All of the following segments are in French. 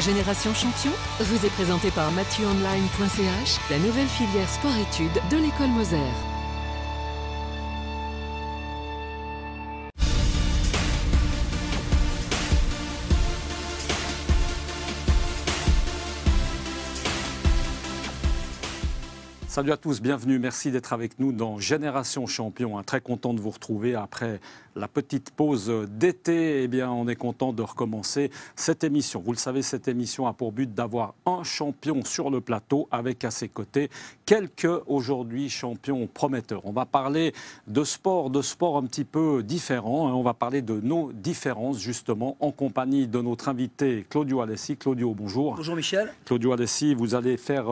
Génération Champion vous est présenté par mathieuonline.ch, la nouvelle filière sport-études de l'école Moser. Salut à tous, bienvenue, merci d'être avec nous dans Génération Champion. Très content de vous retrouver après la petite pause d'été. Eh bien, on est content de recommencer cette émission. Vous le savez, cette émission a pour but d'avoir un champion sur le plateau avec à ses côtés quelques aujourd'hui champions prometteurs. On va parler de sport un petit peu différent. On va parler de nos différences justement en compagnie de notre invité Claudio Alessi. Claudio, bonjour. Bonjour Michel. Claudio Alessi, vous allez faire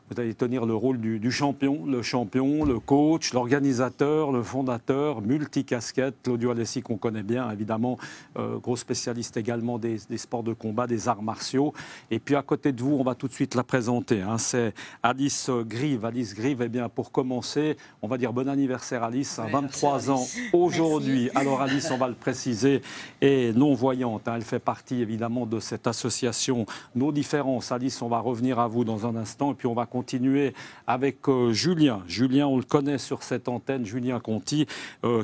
Vous allez tenir le rôle du champion, le coach, l'organisateur, le fondateur, multicasquette. Claudio Alessi qu'on connaît bien, évidemment, gros spécialiste également des sports de combat, des arts martiaux. Et puis à côté de vous, on va tout de suite la présenter. C'est Alice Grive. Alice Grive, eh bien, pour commencer, on va dire bon anniversaire Alice, 23 ans aujourd'hui. Alors Alice, on va le préciser, est non-voyante. Elle fait partie évidemment de cette association Nos Différences. Alice, on va revenir à vous dans un instant et puis on va continuer avec Julien. Julien, on le connaît sur cette antenne, Julien Conti,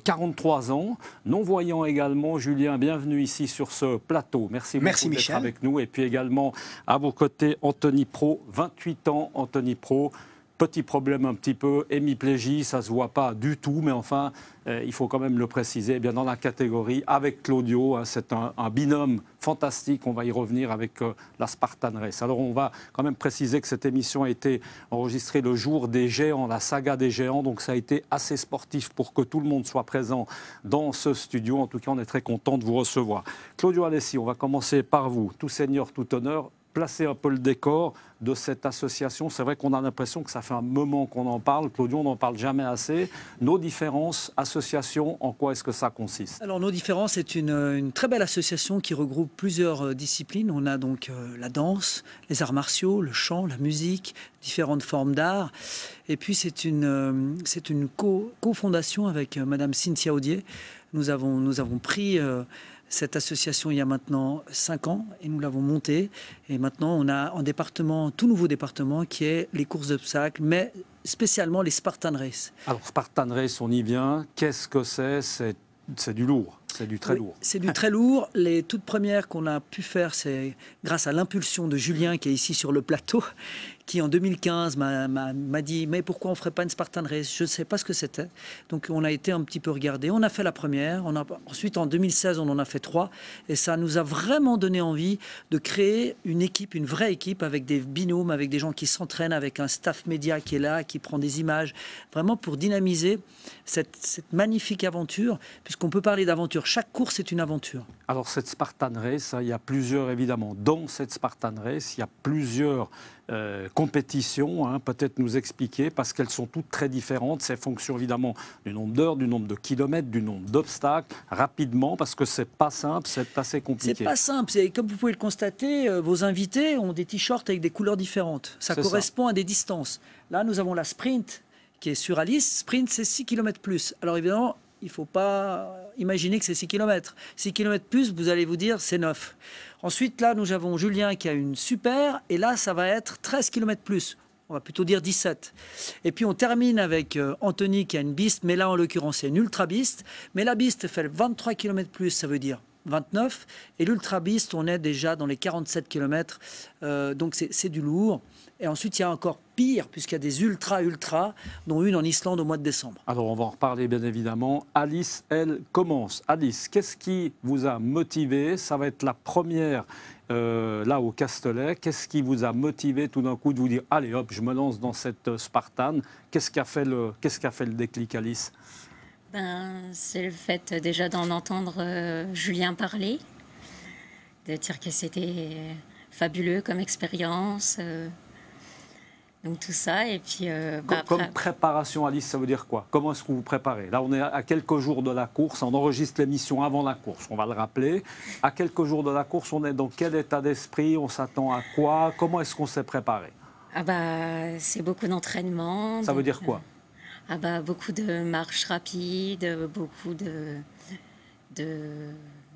43 ans, non-voyant également. Julien, bienvenue ici sur ce plateau. Merci beaucoup d'être avec nous. Et puis également à vos côtés, Anthony Pro, 28 ans. Anthony Pro, petit problème un petit peu, hémiplégie, ça ne se voit pas du tout, mais enfin, il faut quand même le préciser. Eh bien, dans la catégorie avec Claudio, c'est un binôme fantastique. On va y revenir avec la Spartan Race. Alors, on va quand même préciser que cette émission a été enregistrée le jour des géants, la saga des géants. Donc, ça a été assez sportif pour que tout le monde soit présent dans ce studio. En tout cas, on est très content de vous recevoir. Claudio Alessi, on va commencer par vous. Tout seigneur, tout honneur. Placer un peu le décor de cette association. C'est vrai qu'on a l'impression que ça fait un moment qu'on en parle. Claudio, on n'en parle jamais assez. Nos Différences, association, en quoi est-ce que ça consiste? Alors, Nos Différences, c'est une très belle association qui regroupe plusieurs disciplines. On a donc la danse, les arts martiaux, le chant, la musique, différentes formes d'art. Et puis, c'est une co-fondation avec Madame Cynthia Audier. Nous avons pris cette association il y a maintenant 5 ans et nous l'avons montée. Et maintenant, on a un tout nouveau département qui est les courses d'obstacles, mais spécialement les Spartan Race. Alors, Spartan Race, on y vient. Qu'est-ce que c'est? C'est du lourd. C'est du très lourd. C'est du très lourd. Les toutes premières qu'on a pu faire, c'est grâce à l'impulsion de Julien, qui est ici sur le plateau, qui en 2015 m'a dit « Mais pourquoi on ne ferait pas une Spartan Race ?» Je ne sais pas ce que c'était. Donc on a été un petit peu regardé. On a fait la première. Ensuite, en 2016, on en a fait 3. Et ça nous a vraiment donné envie de créer une équipe, une vraie équipe, avec des binômes, avec des gens qui s'entraînent, avec un staff média qui est là, qui prend des images, vraiment pour dynamiser cette magnifique aventure, puisqu'on peut parler d'aventure. Chaque course est une aventure. Alors cette Spartan Race, il y a plusieurs, évidemment, dans cette Spartan Race, il y a plusieurs compétitions, peut-être nous expliquer, parce qu'elles sont toutes très différentes. C'est fonction évidemment du nombre d'heures, du nombre de kilomètres, du nombre d'obstacles, rapidement, parce que c'est pas simple, c'est assez compliqué. C'est pas simple. Comme vous pouvez le constater, vos invités ont des t-shirts avec des couleurs différentes. Ça correspond à des distances. Là, nous avons la sprint qui est sur Alice. Sprint, c'est 6 km plus. Alors évidemment, il ne faut pas imaginer que c'est 6 km. 6 km plus, vous allez vous dire, c'est 9. Ensuite, là, nous avons Julien qui a une super, et là, ça va être 13 km plus. On va plutôt dire 17. Et puis, on termine avec Anthony qui a une beast, mais là, en l'occurrence, c'est une ultra beast. Mais la beast fait 23 km plus, ça veut dire 29. Et l'ultra beast, on est déjà dans les 47 km. Donc, c'est du lourd. Et ensuite, il y a encore pire, puisqu'il y a des ultra, dont une en Islande au mois de décembre. Alors, on va en reparler, bien évidemment. Alice, elle, commence. Alice, qu'est-ce qui vous a motivé? Ça va être la première, là, au Castellet. Qu'est-ce qui vous a motivé, tout d'un coup, de vous dire « Allez, hop, je me lance dans cette Spartan ». Qu'est-ce qui a fait le déclic, Alice? C'est le fait, déjà, d'en entendre Julien parler, de dire que c'était fabuleux comme expérience. Donc tout ça, et puis... Comme préparation, Alice, ça veut dire quoi? Comment est-ce que vous préparez? Là, on est à quelques jours de la course, on enregistre l'émission avant la course, on va le rappeler. À quelques jours de la course, on est dans quel état d'esprit? On s'attend à quoi? Comment est-ce qu'on s'est préparé? C'est beaucoup d'entraînement. Ça veut dire quoi? Beaucoup de marches rapides, beaucoup de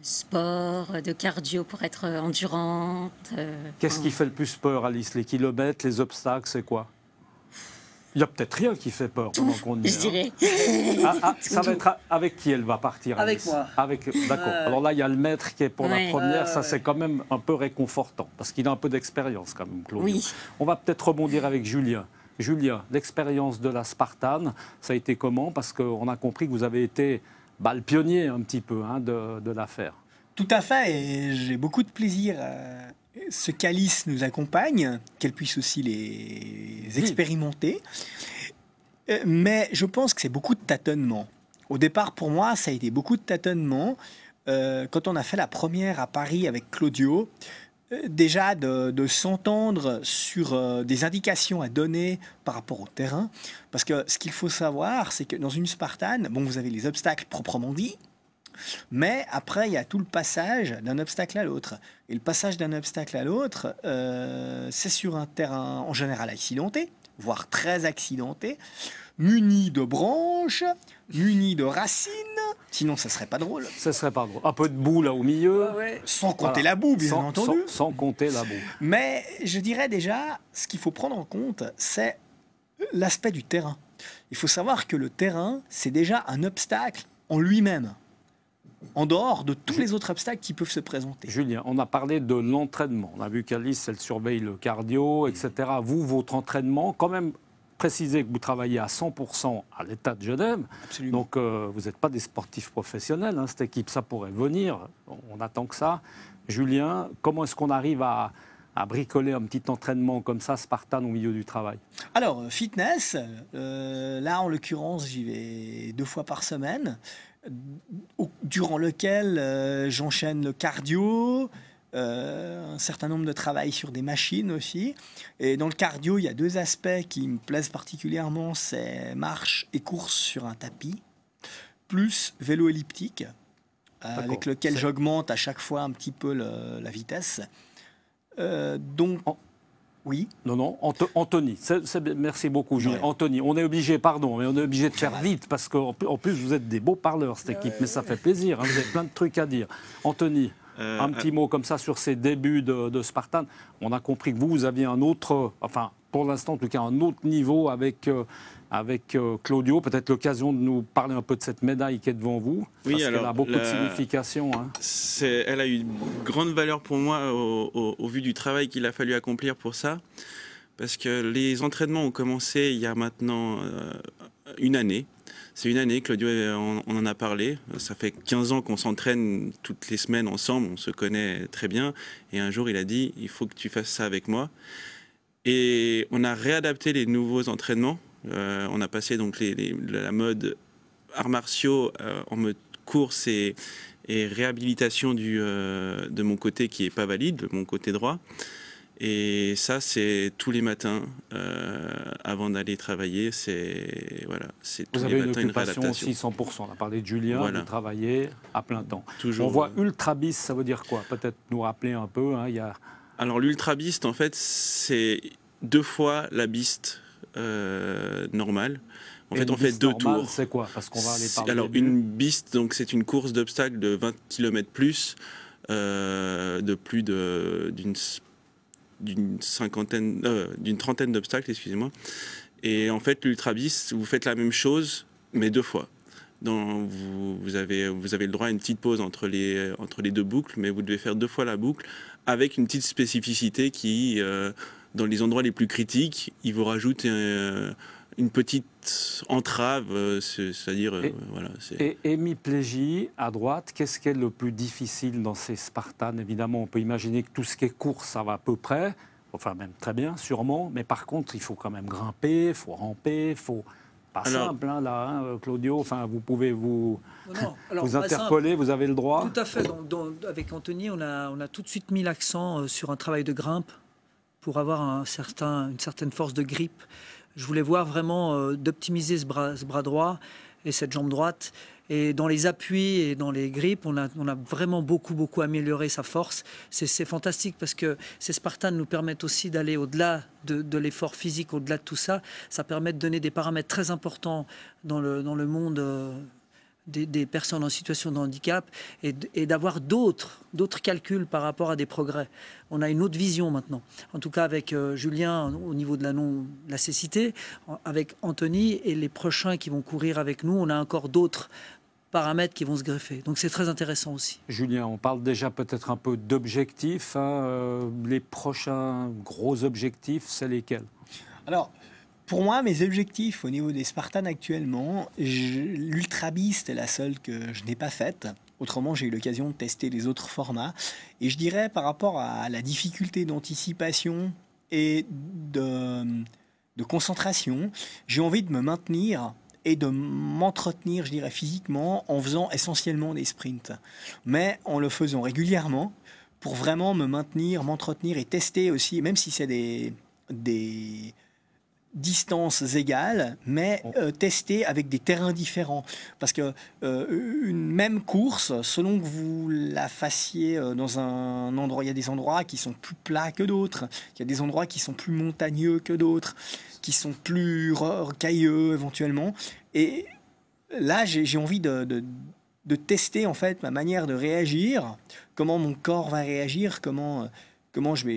sport, de cardio pour être endurante. Qu'est-ce qui fait le plus peur, Alice? Les kilomètres, les obstacles, c'est quoi? Il n'y a peut-être rien qui fait peur pendant qu'on y est. Je dirais. Ça va être avec qui elle va partir, Alice? Avec moi. D'accord. Alors là, il y a le maître qui est pour la première. Ça, c'est quand même un peu réconfortant, parce qu'il a un peu d'expérience quand même, Claudio. Oui. On va peut-être rebondir avec Julien. Julien, l'expérience de la Spartan, ça a été comment? Parce qu'on a compris que vous avez été le pionnier un petit peu de l'affaire. Tout à fait, et j'ai beaucoup de plaisir à ce qu'Alice nous accompagne, qu'elle puisse aussi les expérimenter. Mais je pense que c'est beaucoup de tâtonnements. Au départ, pour moi, ça a été beaucoup de tâtonnements. Quand on a fait la première à Paris avec Claudio, déjà de s'entendre sur des indications à donner par rapport au terrain. Parce que ce qu'il faut savoir, c'est que dans une Spartan, bon, vous avez les obstacles proprement dits, mais après, il y a tout le passage d'un obstacle à l'autre. Et le passage d'un obstacle à l'autre, c'est sur un terrain en général accidenté, voire très accidenté, muni de branches, muni de racines. Sinon, ça serait pas drôle. Ça serait pas drôle. Un peu de boue là au milieu. Sans compter la boue, bien entendu. Sans compter la boue. Mais je dirais déjà, ce qu'il faut prendre en compte, c'est l'aspect du terrain. Il faut savoir que le terrain, c'est déjà un obstacle en lui-même, en dehors de tous les autres obstacles qui peuvent se présenter. Julien, on a parlé de l'entraînement. On a vu qu'Alice, elle surveille le cardio, etc. Vous, votre entraînement, quand même, précisez que vous travaillez à 100% à l'État de Genève. Absolument. Donc, vous n'êtes pas des sportifs professionnels. Cette équipe, ça pourrait venir. On attend que ça. Julien, comment est-ce qu'on arrive à bricoler un petit entraînement comme ça, Spartan, au milieu du travail? Alors, fitness, là, en l'occurrence, j'y vais 2 fois par semaine, durant lequel j'enchaîne le cardio, un certain nombre de travail sur des machines aussi. Et dans le cardio, il y a 2 aspects qui me plaisent particulièrement, c'est marche et course sur un tapis, plus vélo elliptique, avec lequel j'augmente à chaque fois un petit peu la vitesse. Oui. Non, Anthony, merci beaucoup, Julien. Ouais. Anthony, on est obligé, pardon, mais on est obligé de faire vite, parce qu'en plus, vous êtes des beaux parleurs, cette équipe, mais ça fait plaisir, vous avez plein de trucs à dire. Anthony, un petit mot comme ça sur ces débuts de Spartan. On a compris que vous aviez un autre, enfin, pour l'instant, en tout cas, un autre niveau avec Claudio. Peut-être l'occasion de nous parler un peu de cette médaille qui est devant vous. Oui, parce alors, qu'elle a beaucoup de signification. Elle a eu une grande valeur pour moi au vu du travail qu'il a fallu accomplir pour ça. Parce que les entraînements ont commencé il y a maintenant une année. C'est une année, Claudio, on en a parlé. Ça fait 15 ans qu'on s'entraîne toutes les semaines ensemble, on se connaît très bien. Et un jour, il a dit, il faut que tu fasses ça avec moi. Et on a réadapté les nouveaux entraînements. On a passé donc la mode arts martiaux en mode course et réhabilitation de mon côté qui n'est pas valide, de mon côté droit. Et ça, c'est tous les matins avant d'aller travailler. C'est tous les matins une réadaptation. Vous avez une occupation aussi 100%. On a parlé de Julien, vous travaillez à plein temps. Toujours. On voit Ultra Beast, ça veut dire quoi? Peut-être nous rappeler un peu. Alors l'Ultra Beast, en fait, c'est 2 fois la Beast normale. En fait, on fait 2 tours. C'est quoi? Parce qu'on va aller parler. Alors une Beast, donc c'est une course d'obstacles de 20 km plus, de plus d'une trentaine d'obstacles, excusez-moi. Et en fait, l'Ultra Beast, vous faites la même chose, mais 2 fois. Vous avez le droit à une petite pause entre les 2 boucles, mais vous devez faire 2 fois la boucle, avec une petite spécificité qui, dans les endroits les plus critiques, il vous rajoute une petite entrave, c'est-à-dire... Et hémiplégie, à droite, qu'est-ce qui est le plus difficile dans ces Spartans? Évidemment, on peut imaginer que tout ce qui est course, ça va à peu près, enfin même très bien, sûrement, mais par contre, il faut quand même grimper, il faut ramper, il faut... Pas simple, Claudio, enfin, vous pouvez vous interpeller, vous avez le droit. Tout à fait. Avec Anthony, on a tout de suite mis l'accent sur un travail de grimpe pour avoir une certaine force de grippe. Je voulais voir vraiment d'optimiser ce bras droit et cette jambe droite. Et dans les appuis et dans les grippes, on a vraiment beaucoup amélioré sa force. C'est fantastique parce que ces Spartans nous permettent aussi d'aller au-delà de l'effort physique, au-delà de tout ça. Ça permet de donner des paramètres très importants dans le monde des personnes en situation de handicap et d'avoir d'autres calculs par rapport à des progrès. On a une autre vision maintenant. En tout cas, avec Julien, au niveau de la cécité, avec Anthony et les prochains qui vont courir avec nous, on a encore d'autres paramètres qui vont se greffer. Donc c'est très intéressant aussi. Julien, on parle déjà peut-être un peu d'objectifs. Les prochains gros objectifs, c'est lesquels? Alors, pour moi, mes objectifs au niveau des Spartans actuellement, l'Ultra Beast est la seule que je n'ai pas faite. Autrement, j'ai eu l'occasion de tester les autres formats. Et je dirais, par rapport à la difficulté d'anticipation et de concentration, j'ai envie de me maintenir et de m'entretenir, je dirais, physiquement en faisant essentiellement des sprints. Mais en le faisant régulièrement pour vraiment me maintenir, m'entretenir et tester aussi, même si c'est des distances égales, mais tester avec des terrains différents. Parce que une même course, selon que vous la fassiez dans un endroit, il y a des endroits qui sont plus plats que d'autres, il y a des endroits qui sont plus montagneux que d'autres, qui sont plus rocailleux éventuellement. Et là, j'ai envie de tester en fait ma manière de réagir, comment mon corps va réagir, comment je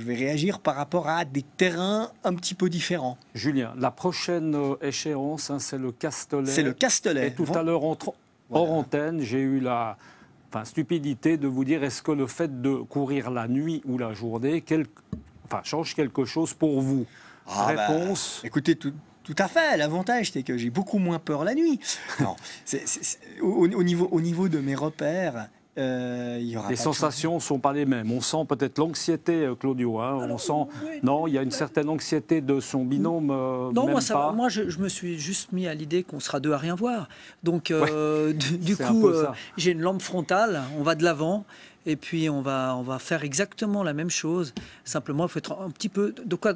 vais réagir par rapport à des terrains un petit peu différents. Julien, la prochaine échéance, c'est le Castellet. C'est le Castellet. Et tout à l'heure, hors antenne, j'ai eu la stupidité de vous dire, est-ce que le fait de courir la nuit ou la journée change quelque chose pour vous? Réponse. Écoutez, tout à fait. L'avantage, c'est que j'ai beaucoup moins peur la nuit. Non, au niveau de mes repères, il y aura les sensations ne sont pas les mêmes. On sent peut-être l'anxiété, Claudio. On sent, non, il y a une certaine anxiété de son binôme. Non, moi, je me suis juste mis à l'idée qu'on sera deux à rien voir. Donc, du coup, j'ai une lampe frontale. On va de l'avant. Et puis, on va faire exactement la même chose. Simplement, il faut être un petit peu...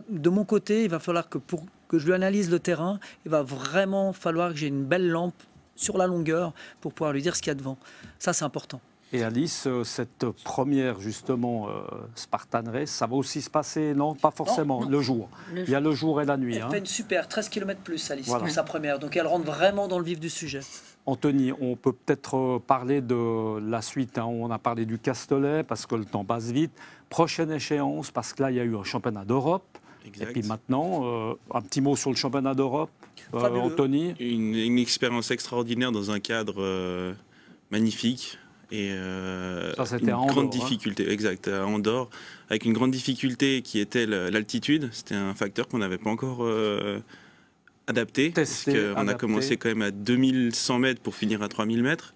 De mon côté, il va falloir que pour que je lui analyse le terrain, il va vraiment falloir que j'ai une belle lampe sur la longueur pour pouvoir lui dire ce qu'il y a devant. Ça, c'est important. Et Alice, cette première, justement, Spartan Race, ça va aussi se passer, non? Pas forcément, non. Le jour. Il y a le jour et la nuit. Elle fait une super 13 km plus, Alice, voilà. pour sa première. Donc, elle rentre vraiment dans le vif du sujet. Anthony, on peut peut-être parler de la suite. On a parlé du Castellet parce que le temps passe vite. Prochaine échéance, parce que là, il y a eu un championnat d'Europe. Exact. Et puis maintenant, un petit mot sur le championnat d'Europe, Anthony. Une expérience extraordinaire dans un cadre magnifique. Et une grande difficulté, exact, à Andorre, avec une grande difficulté qui était l'altitude. C'était un facteur qu'on n'avait pas encore adapté, parce qu'on a commencé quand même à 2100 mètres pour finir à 3000 mètres.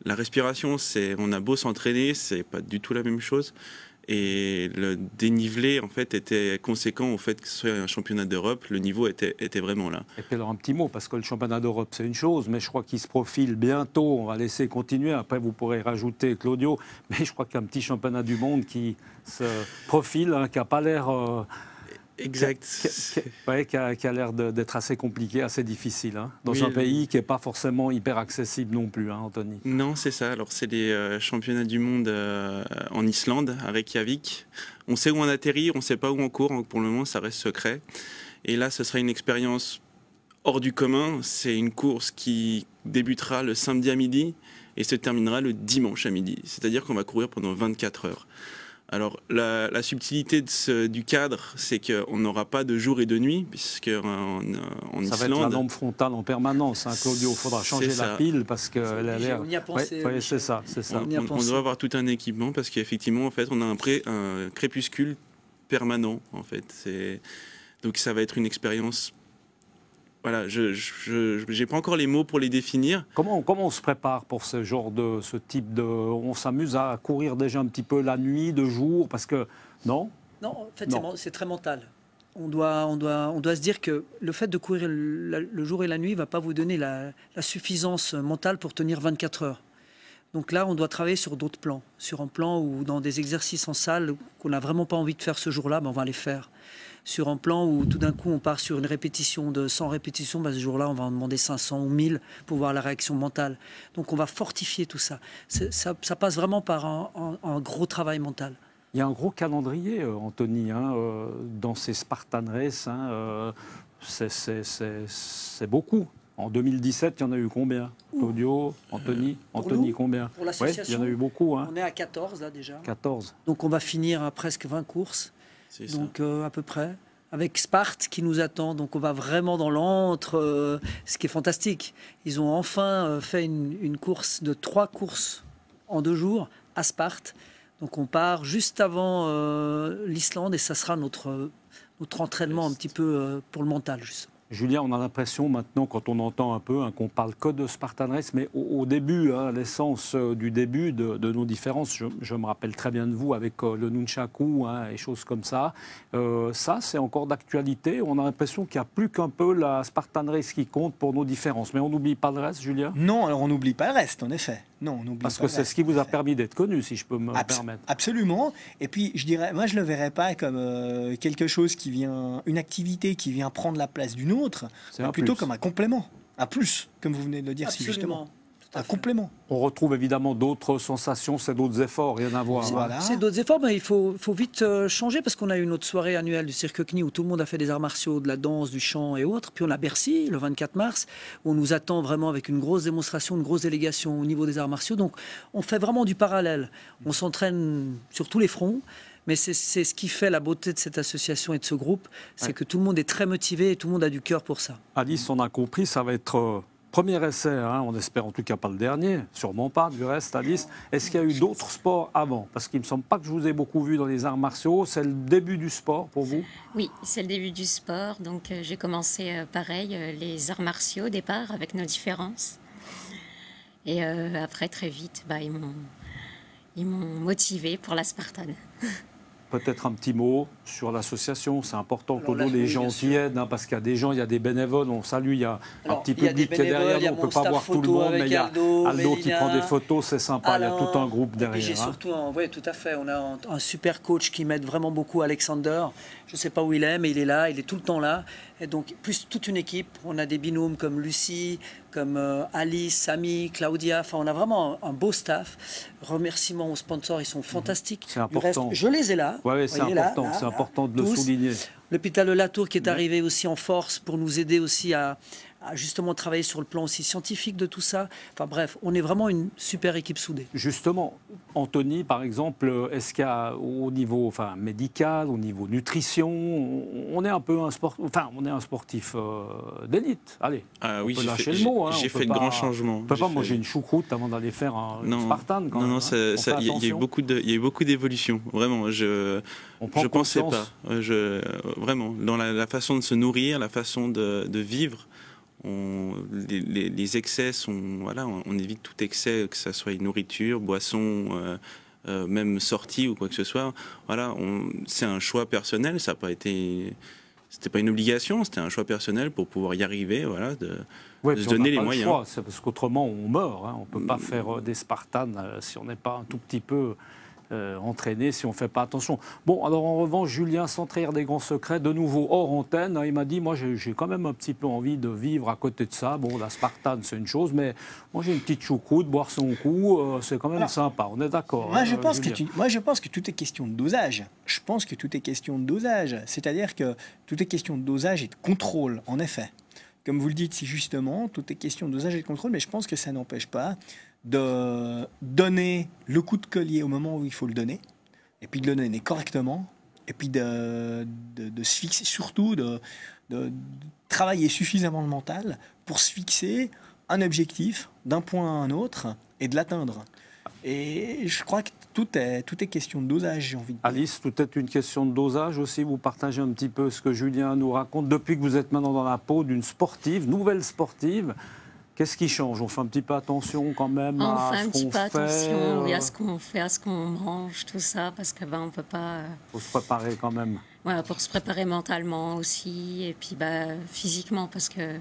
La respiration, on a beau s'entraîner, c'est pas du tout la même chose. Et le dénivelé, en fait, était conséquent au fait que ce soit un championnat d'Europe. Le niveau était vraiment là. Et puis alors un petit mot, parce que le championnat d'Europe, c'est une chose, mais je crois qu'il se profile bientôt. On va laisser continuer. Après, vous pourrez rajouter, Claudio. Mais je crois qu'il y a un petit championnat du monde qui se profile, qui n'a pas l'air... Exact. Qui a l'air d'être assez compliqué, assez difficile, dans un pays qui n'est pas forcément hyper accessible non plus, Anthony. Non, c'est ça. Alors, c'est les championnats du monde en Islande, à Reykjavik. On sait où on atterrit, on ne sait pas où on court. Donc pour le moment, ça reste secret. Et là, ce sera une expérience hors du commun. C'est une course qui débutera le samedi à midi et se terminera le dimanche à midi. C'est-à-dire qu'on va courir pendant 24 heures. Alors, la subtilité du cadre, c'est qu'on n'aura pas de jour et de nuit, puisque en Islande... Ça va être la lampe frontale en permanence, Claudio. Il faudra changer la pile, parce qu'elle a l'air... On y a pensé. C'est ça. On doit avoir tout un équipement, parce qu'effectivement, en fait, on a un crépuscule permanent, en fait. Donc, ça va être une expérience... Voilà, je n'ai pas encore les mots pour les définir. Comment on se prépare pour ce type de... On s'amuse à courir déjà un petit peu la nuit, de jour, parce que... Non, en fait, c'est très mental. On doit se dire que le fait de courir le jour et la nuit ne va pas vous donner la suffisance mentale pour tenir 24 heures. Donc là, on doit travailler sur d'autres plans. Sur un plan où, dans des exercices en salle qu'on n'a vraiment pas envie de faire ce jour-là, on va les faire. Sur un plan où tout d'un coup on part sur une répétition de 100 répétitions, ce jour-là on va en demander 500 ou 1000 pour voir la réaction mentale. Donc on va fortifier tout ça. Ça passe vraiment par un gros travail mental. Il y a un gros calendrier, Anthony, dans ces Spartan Race. C'est beaucoup. En 2017, il y en a eu combien? Claudio, Anthony, nous, combien? Pour l'association, il y en a eu beaucoup. Hein. On est à 14 là déjà. 14. Donc on va finir à presque 20 courses. C'est ça. Donc à peu près. Avec Sparte qui nous attend. Donc on va vraiment dans l'antre, ce qui est fantastique. Ils ont enfin fait une course de 3 courses en 2 jours à Sparte. Donc on part juste avant l'Islande et ça sera notre entraînement un petit peu pour le mental, justement. Julien, on a l'impression maintenant, quand on entend un peu, qu'on parle que de Spartan Race, mais au début, l'essence du début de nos différences, je me rappelle très bien de vous avec le nunchaku et choses comme ça. Ça, c'est encore d'actualité. On a l'impression qu'il n'y a plus qu'un peu la Spartan Race qui compte pour nos différences. Mais on n'oublie pas le reste, Julien? Non, alors on n'oublie pas le reste, en effet. Non, on n'oublie Parce pas que le c'est reste, ce qui vous en a effet. permis d'être connu, si je peux me permettre. Absolument. Et puis, je dirais, moi, je ne le verrais pas comme quelque chose qui vient, une activité qui vient prendre la place d'une autre, C'est mais un plutôt plus. comme un complément, un plus, comme vous venez de le dire, si justement. Absolument. Tout à Un fait. complément. On retrouve évidemment d'autres sensations, c'est d'autres efforts, rien à voir. hein. Voilà. C'est d'autres efforts, mais il faut vite changer parce qu'on a eu une autre soirée annuelle du Cirque CNI où tout le monde a fait des arts martiaux, de la danse, du chant et autres. Puis on a Bercy, le 24 mars, où on nous attend vraiment avec une grosse démonstration, une grosse délégation au niveau des arts martiaux. Donc on fait vraiment du parallèle. On s'entraîne sur tous les fronts. Mais c'est ce qui fait la beauté de cette association et de ce groupe, c'est Ouais. que tout le monde est très motivé et tout le monde a du cœur pour ça. Alice, on a compris, ça va être premier essai, on espère en tout cas pas le dernier, sûrement pas du reste, Alice. Est-ce qu'il y a eu d'autres sports avant? Parce qu'il ne me semble pas que je vous ai beaucoup vu dans les arts martiaux. C'est le début du sport pour vous? Oui, c'est le début du sport. Donc, j'ai commencé pareil, les arts martiaux au départ, avec nos différences. Et après, très vite, ils m'ont motivée pour la Spartane. Peut-être un petit mot sur l'association, c'est important, Alors Claudio, là, les oui, gens bien qui sûr. aident, parce qu'il y a des gens, il y a des bénévoles, on salue, il y a un Alors, petit il y a public des qui est derrière bénévoles, il y a nous, on ne mon peut pas staff voir tout le photo monde, mais avec il y a Aldo, Aldo qui Mélina, prend des photos, c'est sympa, il y a tout un groupe Et puis j'ai derrière. hein. surtout, oui, tout à fait, on a un super coach qui m'aide vraiment beaucoup, Alexander. Je ne sais pas où il est, mais il est là, il est tout le temps là. Et donc, plus toute une équipe, on a des binômes comme Lucie, comme Alice, Samy, Claudia. Enfin, on a vraiment un beau staff. Remerciements aux sponsors, ils sont fantastiques. C'est Du reste, important. je les ai là. Ouais, Vous c'est voyez, là, important, là, c'est là, important de le tous. souligner. L'hôpital de Latour qui est Ouais. arrivé aussi en force pour nous aider aussi à justement travailler sur le plan aussi scientifique de tout ça. Enfin bref, on est vraiment une super équipe soudée. Justement, Anthony, par exemple, est-ce qu'il y a au niveau médical, au niveau nutrition, on est un peu on est un sportif d'élite. Allez, Ah on oui, peut j'ai lâcher fait, le mot. hein, j'ai on peut fait de pas- grands changements. On ne peut pas J'ai manger fait- une choucroute avant d'aller faire une Spartan quand non, même. non, hein. On fait il y a eu attention. beaucoup d'évolutions. Vraiment, je On pensais conscience. pas. Vraiment, dans la façon de se nourrir, la façon de vivre, les excès sont, voilà, on évite tout excès, que ce soit une nourriture, boisson, même sortie ou quoi que ce soit. Voilà, c'est un choix personnel. Ça n'a pas été, c'était pas une obligation, c'était un choix personnel pour pouvoir y arriver. Voilà, Ouais, de puis se on n'a donner les pas le moyens. choix, c'est parce qu'autrement on meurt. On ne peut pas faire des Spartans si on n'est pas un tout petit peu entraîné, si on ne fait pas attention. Bon, alors en revanche, Julien, sans trahir des grands secrets, de nouveau hors antenne, il m'a dit, moi j'ai quand même un petit peu envie de vivre à côté de ça. Bon, la Spartane c'est une chose, mais moi j'ai une petite choucroute, boire son coup, c'est quand même Alors, sympa, on est d'accord. Moi, je pense Julien. je pense que tout est question de dosage. Je pense que tout est question de dosage. C'est-à-dire que tout est question de dosage et de contrôle, en effet. Comme vous le dites si justement, tout est question de dosage et de contrôle, mais je pense que ça n'empêche pas de donner le coup de collier au moment où il faut le donner, et puis de le donner correctement, et puis de se fixer, surtout de travailler suffisamment le mental pour se fixer un objectif d'un point à un autre et de l'atteindre. Et je crois que tout est question de dosage, j'ai envie de dire. Alice, tout est une question de dosage aussi. Vous partagez un petit peu ce que Julien nous raconte. Depuis que vous êtes maintenant dans la peau d'une sportive, nouvelle sportive, qu'est-ce qui change? On fait un petit peu attention quand même On à fait ce un petit qu'on peu fait. attention oui, à ce qu'on fait, à ce qu'on mange, tout ça, parce que on peut pas. Faut se préparer quand même. Voilà, pour se préparer mentalement aussi, et puis physiquement, parce que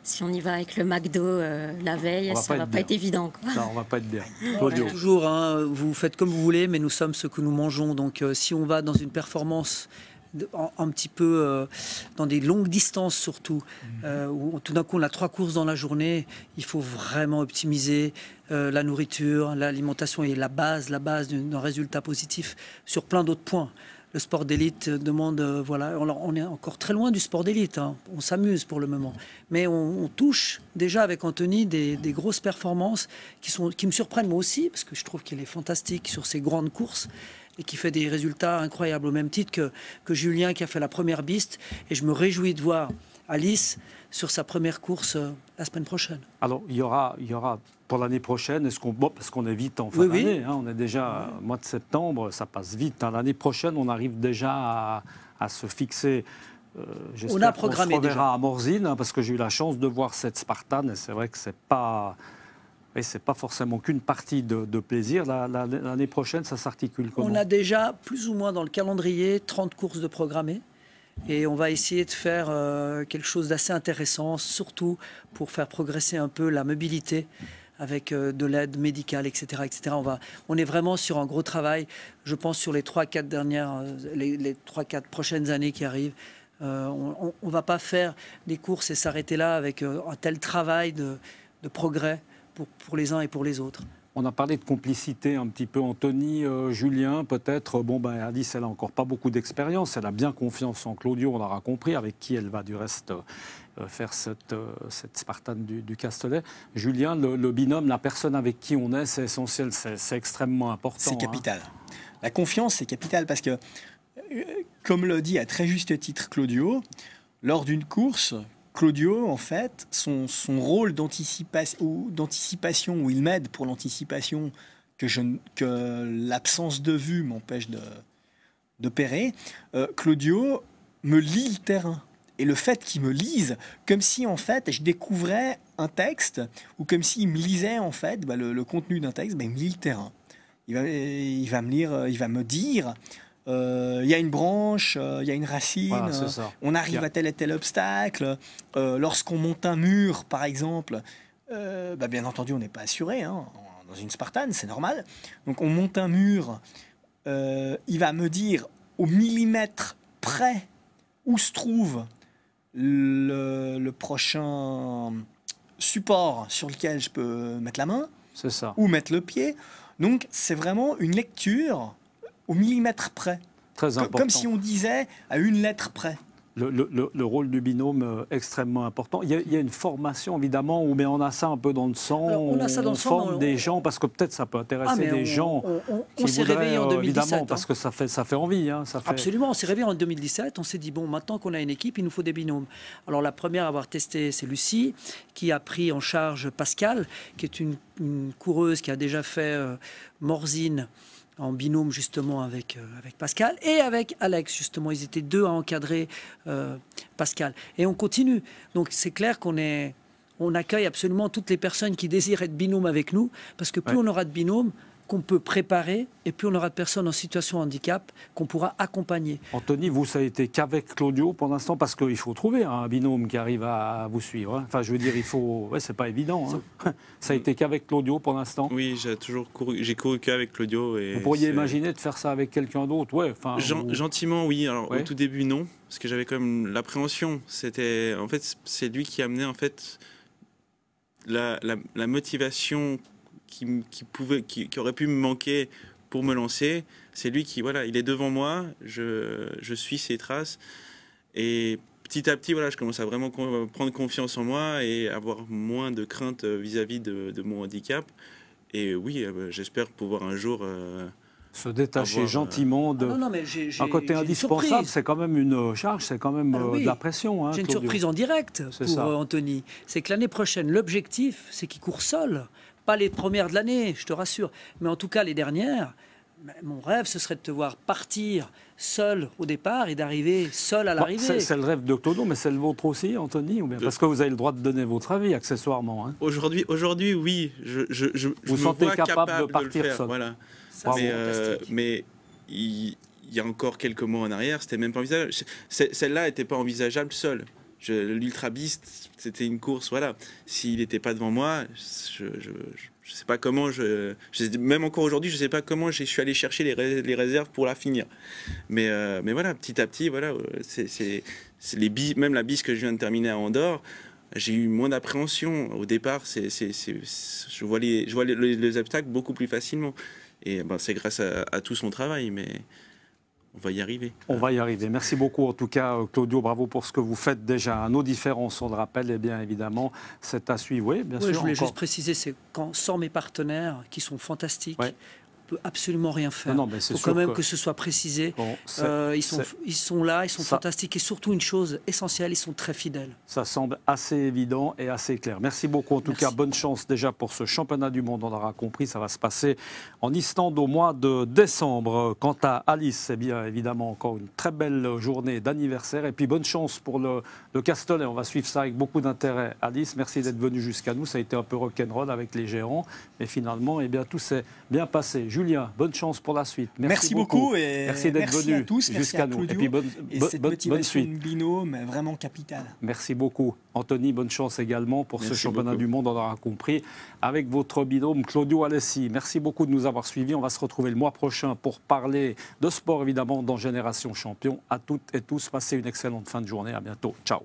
si on y va avec le McDo la veille, On va ça pas va être pas bien. être évident. Quoi. Ça, on va pas être bien. On Claudio. dit toujours, vous faites comme vous voulez, mais nous sommes ce que nous mangeons. Donc si on va dans une performance un petit peu dans des longues distances surtout, où tout d'un coup on a 3 courses dans la journée, il faut vraiment optimiser la nourriture, l'alimentation est la base d'un résultat positif sur plein d'autres points. Le sport d'élite demande, voilà, on est encore très loin du sport d'élite, hein. On s'amuse pour le moment. Mais on touche déjà avec Anthony des grosses performances qui me surprennent moi aussi, parce que je trouve qu'il est fantastique sur ses grandes courses et qui fait des résultats incroyables, au même titre que Julien qui a fait la première piste. Et je me réjouis de voir Alice sur sa première course la semaine prochaine. Alors, il y aura pour l'année prochaine, parce qu'on est vite en fin d'année, hein, on est déjà au mois de septembre, ça passe vite. Hein. L'année prochaine, on arrive déjà à se fixer. On a programmé on se reverra déjà à Morzine, hein, parce que j'ai eu la chance de voir cette Spartan, et c'est vrai que c'est pas forcément qu'une partie de plaisir. L'année prochaine, ça s'articule comment? On a déjà plus ou moins dans le calendrier 30 courses de programmées. Et on va essayer de faire quelque chose d'assez intéressant, surtout pour faire progresser un peu la mobilité avec de l'aide médicale, etc., etc. On est vraiment sur un gros travail, je pense, sur les 3-4 prochaines années qui arrivent. On ne va pas faire des courses et s'arrêter là avec un tel travail de progrès pour les uns et pour les autres. On a parlé de complicité un petit peu, Anthony, Julien, peut-être. Bon, Alice, elle n'a encore pas beaucoup d'expérience. Elle a bien confiance en Claudio, on l'aura compris, avec qui elle va du reste faire cette Spartan du Castellet. Julien, le binôme, la personne avec qui on est, c'est essentiel, c'est extrêmement important. C'est capital. La confiance, c'est capital parce que, comme le dit à très juste titre Claudio, lors d'une course, Claudio, en fait, son rôle d'anticipation, où il m'aide pour l'anticipation que l'absence de vue m'empêche d'opérer, Claudio me lit le terrain. Et le fait qu'il me lise, comme si, en fait, je découvrais un texte, ou comme s'il me lisait, en fait, le contenu d'un texte, il me lit le terrain. Il va me dire... il y a une branche, il y a une racine, voilà, on arrive à tel et tel obstacle. Lorsqu'on monte un mur, par exemple, bien entendu, on n'est pas assuré. Hein, dans une Spartan, c'est normal. Donc, on monte un mur, il va me dire au millimètre près où se trouve le prochain support sur lequel je peux mettre la main, ou mettre le pied. Donc, c'est vraiment une lecture au millimètre près. Très important. Comme si on disait à une lettre près. Le rôle du binôme extrêmement important. Il y a une formation, évidemment, mais on a ça un peu dans le sang. Alors, on forme des gens, parce que peut-être ça peut intéresser des gens. On s'est réveillé en 2017. Évidemment, parce que ça fait envie. Hein, Absolument, on s'est réveillé en 2017. On s'est dit, bon, maintenant qu'on a une équipe, il nous faut des binômes. Alors la première à avoir testé, c'est Lucie, qui a pris en charge Pascal, qui est une coureuse qui a déjà fait Morzine, en binôme justement avec Pascal et avec Alex justement. Ils étaient deux à encadrer Pascal. Et on continue. Donc c'est clair qu'on accueille absolument toutes les personnes qui désirent être binôme avec nous, parce que plus on aura de binômes qu'on peut préparer, et plus on aura de personnes en situation de handicap qu'on pourra accompagner. Anthony, vous, ça a été qu'avec Claudio pour l'instant, parce qu'il faut trouver un binôme qui arrive à vous suivre. Hein. Enfin, je veux dire, il faut... Ouais, c'est pas évident. Hein. Ça a été qu'avec Claudio pour l'instant. Oui, j'ai couru qu'avec Claudio. Et vous pourriez imaginer de faire ça avec quelqu'un d'autre? Ouais, gentiment, oui. Alors, au tout début, non, parce que j'avais quand même l'appréhension. En fait, c'est lui qui amenait en fait la motivation qui aurait pu me manquer pour me lancer. C'est lui qui, voilà, il est devant moi, je suis ses traces, et petit à petit, voilà, je commence à vraiment prendre confiance en moi et avoir moins de crainte vis-à-vis de mon handicap. Et oui, j'espère pouvoir un jour se détacher gentiment de... un côté indispensable, c'est quand même une charge, c'est quand même de la pression. Hein, j'ai une surprise en direct pour Anthony. C'est que l'année prochaine, l'objectif, c'est qu'il court seul. Pas les premières de l'année, je te rassure, mais en tout cas les dernières. Mon rêve, ce serait de te voir partir seul au départ et d'arriver seul à l'arrivée. C'est le rêve de Claudio, mais c'est le vôtre aussi, Anthony, ou bien parce que vous avez le droit de donner votre avis, accessoirement. Hein. Aujourd'hui, oui, je vous me sentez vois capable de partir seul. seul. Voilà. Ça, mais il y a encore quelques mois en arrière, c'était même pas envisageable. Celle-là n'était pas envisageable seule. L'Ultra Beast, c'était une course, voilà. S'il n'était pas devant moi, je sais pas comment, même encore aujourd'hui, je sais pas comment je suis allé chercher les réserves pour la finir. Mais voilà, petit à petit, voilà, c'est même la bise que je viens de terminer à Andorre, j'ai eu moins d'appréhension. Au départ, je vois les obstacles beaucoup plus facilement. Et c'est grâce à tout son travail, mais on va y arriver. On va y arriver. Merci beaucoup en tout cas, Claudio. Bravo pour ce que vous faites déjà. Nos différences, on le rappelle, et bien évidemment, c'est à suivre. Oui, bien sûr. Je voulais juste préciser, c'est quand sans mes partenaires, qui sont fantastiques, on peut absolument rien faire. Il faut quand même que ce soit précisé. Bon, ils sont là, ils sont fantastiques. Et surtout, une chose essentielle, ils sont très fidèles. Ça semble assez évident et assez clair. Merci beaucoup. En tout cas, bonne chance déjà pour ce championnat du monde. On aura compris, ça va se passer en Islande au mois de décembre. Quant à Alice, c'est bien évidemment encore une très belle journée d'anniversaire. Et puis bonne chance pour le Castellet. On va suivre ça avec beaucoup d'intérêt. Alice, merci d'être venue jusqu'à nous. Ça a été un peu rock'n'roll avec les gérants. Mais finalement, tout s'est bien passé. Julien, bonne chance pour la suite. Merci beaucoup et merci d'être venu jusqu'à nous. Et puis cette motivation suite. binôme est vraiment capitale. Merci beaucoup. Anthony, bonne chance également pour ce championnat du monde, on aura compris, avec votre binôme Claudio Alessi. Merci beaucoup de nous avoir suivis. On va se retrouver le mois prochain pour parler de sport, évidemment, dans Génération Champion. À toutes et tous, passez une excellente fin de journée. À bientôt. Ciao.